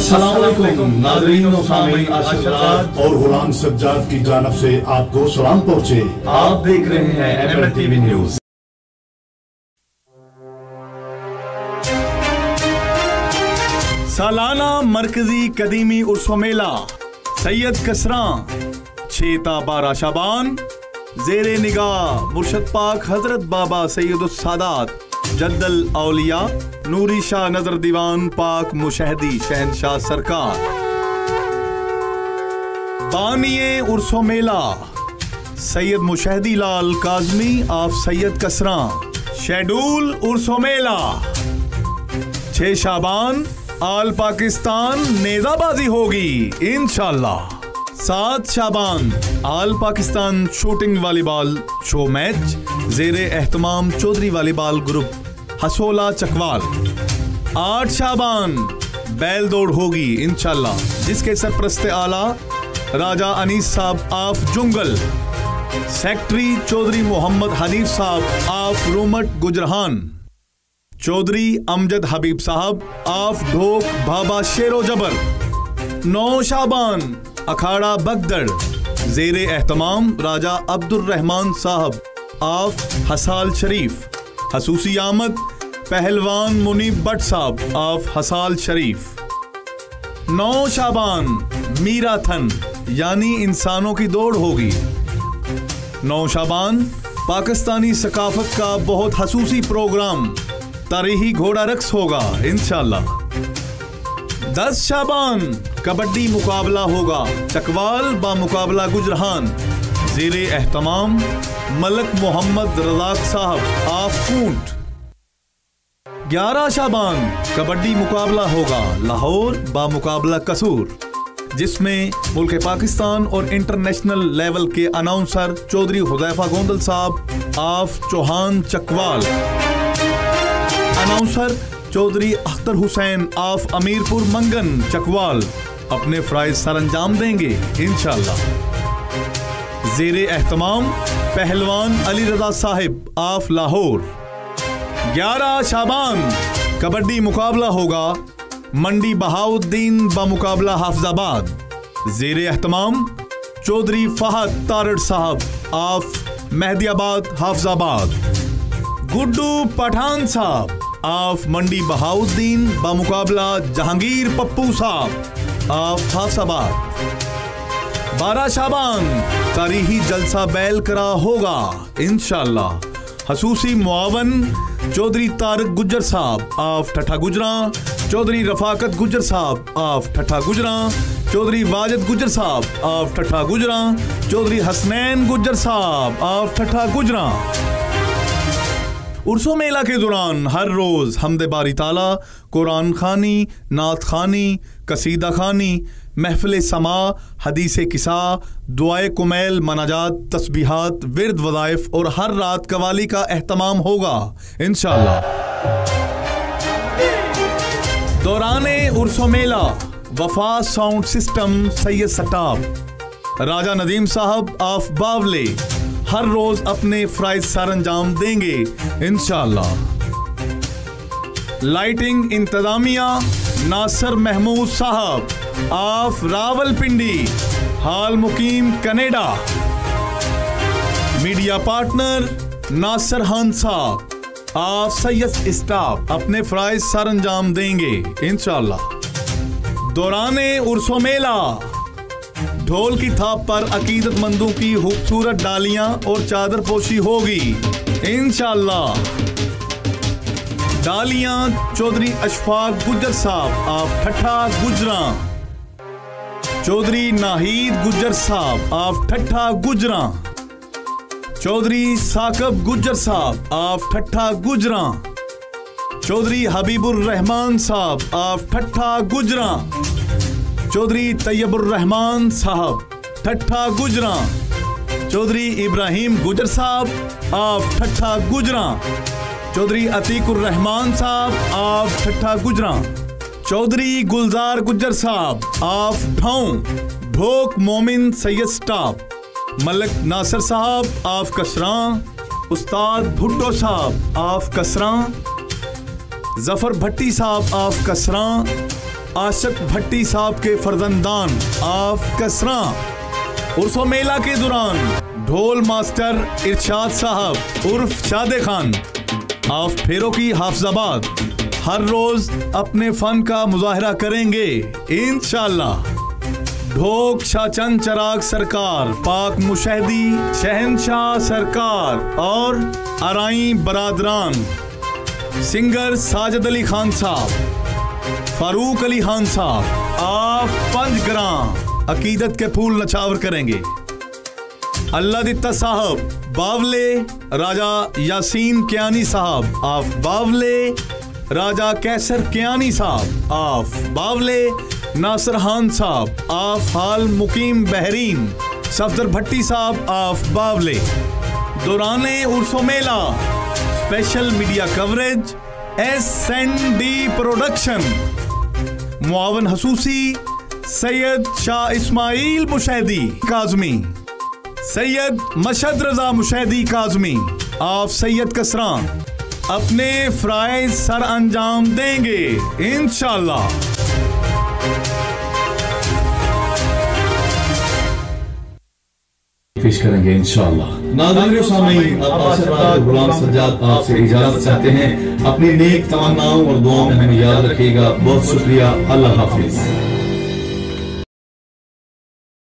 अस्सलाम वालेकुम नाज़रीन व सामीन, अशरात और गुलाम सज्जाद की जानिब से आपको सलाम पहुँचे। आप देख रहे हैं MLTV न्यूज। सालाना मरकजी कदीमी उर्सो मेला सैयद कसरां 6 ता 12 शाबान ज़ेरे निगाह मुर्शद पाक हजरत बाबा सैयदुस सादात जद्दल औलिया नूरी शाह नजर दीवान पाक मुशहदी शहनशाह सरकार। बानिए उर्सो मेला सैयद मुशहदी लाल काज़मी ऑफ सैयद कसरां। शेड्यूल उर्सो मेला 6 शाबान आल पाकिस्तान नेजाबाजी होगी इंशाल्लाह। 7 Shaban all Pakistan shooting volleyball show match ज़ेरे एहतमाम चौधरी वॉलीबॉल ग्रुप हसोला चकवाल। 8 शाबान बैल दौड़ होगी इंशाल्लाह, जिसके सरप्रस्ते आला राजा अनीस साहब आफ जुंगल, सेक्रेटरी चौधरी मोहम्मद हनीफ साहब आफ रूमट गुजरहान, चौधरी अमजद हबीब साहब आफ ढोक बाबा शेरो जबर। 9 शाबान अखाड़ा बगदड़ ज़ेरे एहतमाम राजा अब्दुल रहमान साहब आफ हसाल शरीफ, हसूसी आमद पहलवान मुनीब भट्ट साहब आफ हसाल शरीफ। 9 शाबान मीराथन यानी इंसानों की दौड़ होगी। 9 शाबान पाकिस्तानी सकाफत का बहुत हसूसी प्रोग्राम तारीखी घोड़ा रक्स होगा इंशाल्लाह। 10 शाबान कबड्डी मुकाबला होगा चकवाल बा मुकाबला गुजरहान ज़ेरे एहतमाम मलक मोहम्मद रज़ाक साहब आफ कूंट। 11 शाबान कबड्डी मुकाबला होगा लाहौर बा मुकाबला कसूर, जिसमें मुल्क पाकिस्तान और इंटरनेशनल लेवल के announcer Chaudhry Hudaifa Gondal sahab of Chauhan Chakwal, announcer Chaudhry Akhtar Hussain of Amirpur Mangan Chakwal अपने फ्राइज सर अंजाम देंगे इंशाल्लाह। ज़ेरे एहतमाम पहलवान अली रजा साहिब आफ लाहौर। 11 शाबान कबड्डी मुकाबला होगा मंडी बहाउद्दीन बमुकाबला हाफिजाबाद ज़ेरे एहतमाम चौधरी फहद तारड़ साहब आफ मेहदियाबाद हाफिजाबाद, गुड्डू पठान साहब आफ मंडी बहाउद्दीन बमुकाबला जहांगीर पप्पू साहब आफ हाफिजाबाद। 12 शाबान तारीखी जलसा बैल करा होगा इंशाल्लाह, हसूसी मुआवन चौधरी तारक गुज्जर साहब आफ ठठा गुजरा, चौधरी रफाकत गुज्जर साहब आफ ठठा गुजरा, चौधरी वाजिद गुज्जर साहब आफ ठठा गुजरा, चौधरी हसनैन गुज्जर साहब आफ ठठा गुजरा। उर्सो मेला के दौरान हर रोज हमदे बारी ताला, कुरान खानी, नात खानी, कसीदा खानी, महफिल समा, हदीसे किसा, दुआए कुमैल, मनाजात, तस्बीहात, विर्द वज़ाइफ और हर रात कवाली का एहतमाम होगा इंशाल्लाह। दौराने उर्सो मेला वफा साउंड सिस्टम सैयद सटाब राजा नदीम साहब आफ बावले हर रोज अपने फ्राइज सर अंजाम देंगे इंशाल्लाह। लाइटिंग इंतजामिया नासिर महमूद साहब आफ रावलपिंडी हाल मुकीम Canada. Media partner Nasir Khan साहब आफ सैयद स्टाफ अपने फ्राइज सर अंजाम देंगे इंशाल्लाह। दौराने उर्सो मेला ढोल की थाप पर अकीदतमंदों की खूबसूरत डालियां और चादर पोशी होगी इंशाल्लाह। डालियां चौधरी अशफाक गुज्जर साहब आफ ठठा गुजरा, चौधरी नाहीद गुज्जर साहब आफ ठठा गुजरा, चौधरी साकब गुज्जर साहब आफ ठठा गुजरा, चौधरी हबीबुर रहमान साहब आफ ठठा गुजरा, चौधरी तैयबुर रहमान साहब ठठा गुजरा, चौधरी इब्राहिम गुजर साहब आफ ठठा गुजरा, चौधरी अतीकुर रहमान साहब आफ ठठा गुजरा, चौधरी गुलजार गुज्जर साहब आफ ढाऊं ढोक मोमिन सैयद स्टाफ, मलक नासिर साहब आफ कसरां, उस्ताद भुट्टो साहब आफ कसरां, जफर भट्टी साहब आफ कसरां, आशिक भट्टी साहब के फर्जंदान आफ कसरा। उर्सो मेला के दौरान ढोल मास्टर इरशाद साहब उर्फ शादे खान आफ फेरो की हाफिजाबाद हर रोज अपने फन का मुजाहरा करेंगे इंशाअल्लाह। ढोक शाहचंद चराग सरकार, पाक मुशहदी शहनशाह सरकार और अराई बरादरान, सिंगर साजिद अली खान साहब, फारूक अली खान साहब आप पंजग्रां अकीदत के फूल नछावर करेंगे। अल्लाह दित्ता साहब बावले, राजा यासीन कियानी साहब आप बावले, राजा कैसर कियानी साहब आप बावले, नासिर खान साहब आप हाल मुकीम बहरीन, सफदर भट्टी साहब आप बावले। दौराने उर्सो मेला special media coverage SND production, मुआवन हसूसी सैयद शाह इस्माइल मुशहदी काज़मी, सैयद मशहद रजा मुशहदी काज़मी आप सैयद कसरा अपने फ्राइज सर अंजाम देंगे इंशाअल्लाह। पेश करेंगे इंशाअल्लाह। नाज़रीन सामीन, अब आशीर्वाद गुलाम सज्जाद आपसे इजाजत चाहते हैं। अपनी नेक तमन्नाओं और दुआओं में हमें याद रखिएगा। बहुत शुक्रिया। अल्लाह हाफिज।